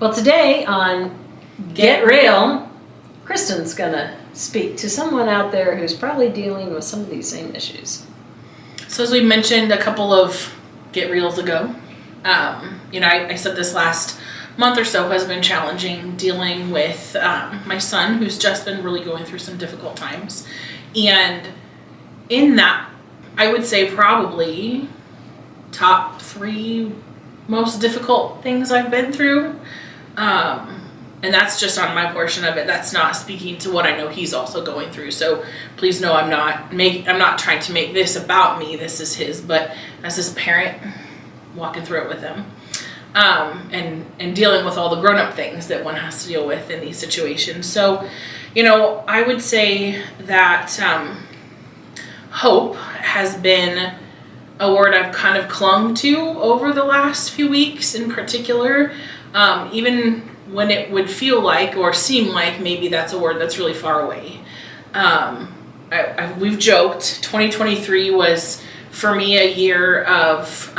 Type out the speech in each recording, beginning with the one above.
Well, today on Get Real, Kristen's gonna speak to someone out there who's probably dealing with some of these same issues. So as we mentioned a couple of Get Reals ago, I said this last month or so has been challenging, dealing with my son, who's just been really going through some difficult times. And in that, I would say probably top 3 most difficult things I've been through. And that's just on my portion of it. That's not speaking to what I know he's also going through. So please know I'm not trying to make this about me. This is his, but as his parent, walking through it with him. And dealing with all the grown-up things that one has to deal with in these situations. So, I would say that hope has been a word I've kind of clung to over the last few weeks in particular, even when it would feel like or seem like maybe that's a word that's really far away. We've joked 2023 was for me a year of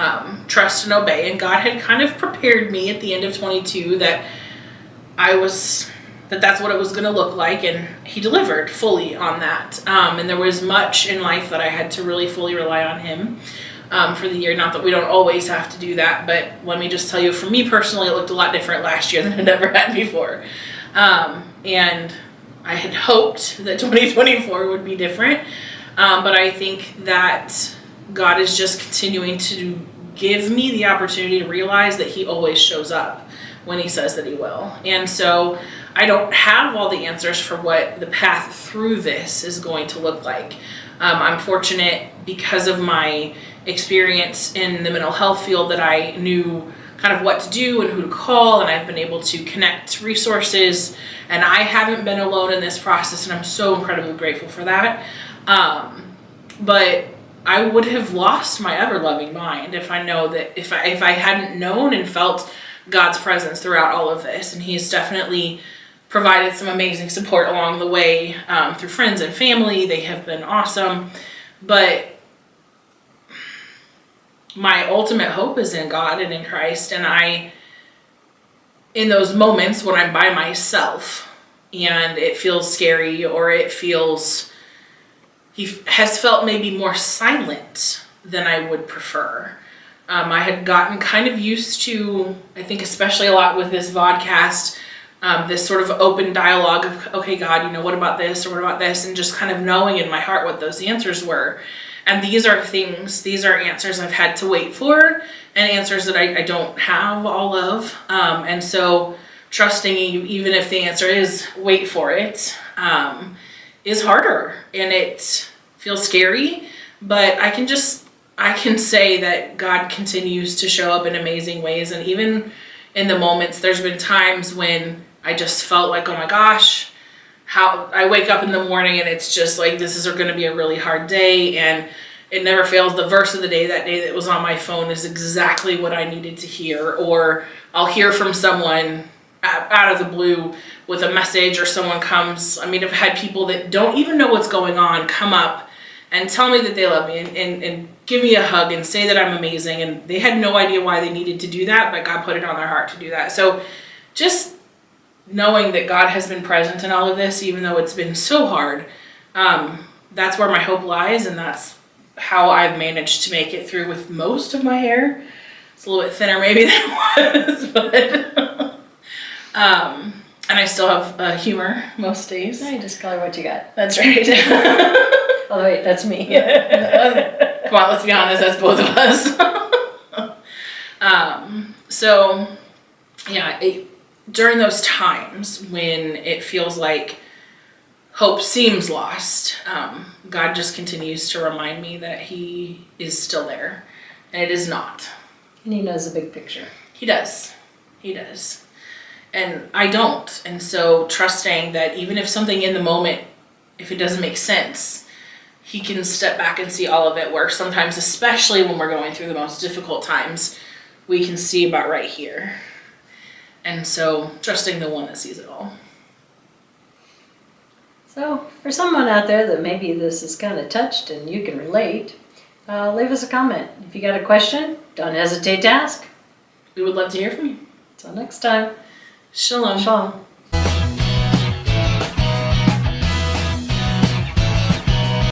trust and obey, and God had kind of prepared me at the end of 22 that that's what it was going to look like, and he delivered fully on that. And there was much in life that I had to really fully rely on him for the year. Not that we don't always have to do that, but let me just tell you, for me personally, it looked a lot different last year than it ever had before. And I had hoped that 2024 would be different, but I think that God is just continuing to give me the opportunity to realize that he always shows up when he says that he will. And so I don't have all the answers for what the path through this is going to look like. I'm fortunate because of my experience in the mental health field that I knew kind of what to do and who to call, and I've been able to connect resources, and I haven't been alone in this process, and I'm so incredibly grateful for that. But I would have lost my ever-loving mind if I hadn't known and felt God's presence throughout all of this. And he's definitely provided some amazing support along the way through friends and family. They have been awesome. But my ultimate hope is in God and in Christ. And in those moments when I'm by myself and it feels scary, or he has felt maybe more silent than I would prefer. I had gotten kind of used to, I think especially a lot with this vodcast, this sort of open dialogue of, okay, God, what about this or what about this? And just kind of knowing in my heart what those answers were. And these are answers I've had to wait for, and answers that I don't have all of. And so trusting you, even if the answer is wait for it, is harder, and it feels scary, but I can say that God continues to show up in amazing ways. And even in the moments, there's been times when I just felt like, oh my gosh, how I wake up in the morning and it's just like, this is going to be a really hard day. And it never fails. The verse of the day that was on my phone is exactly what I needed to hear. Or I'll hear from someone out of the blue with a message, or someone comes. I've had people that don't even know what's going on come up and tell me that they love me and give me a hug and say that I'm amazing. And they had no idea why they needed to do that, but God put it on their heart to do that. So just knowing that God has been present in all of this, even though it's been so hard, that's where my hope lies. And that's how I've managed to make it through with most of my hair. It's a little bit thinner maybe than it was, but and I still have humor most days. I just color what you got. That's right. Oh wait, that's me. Come on, let's be honest, that's both of us. So yeah, during those times when it feels like hope seems lost, God just continues to remind me that he is still there, and it is not. And he knows the big picture. He does. And I don't. And so trusting that even if something in the moment, if it doesn't make sense, he can step back and see all of it, where sometimes, especially when we're going through the most difficult times, we can see about right here. And so trusting the one that sees it all. So for someone out there that maybe this is kind of touched and you can relate, leave us a comment. If you got a question, don't hesitate to ask. We would love to hear from you. Until next time. Shalom. Shalom.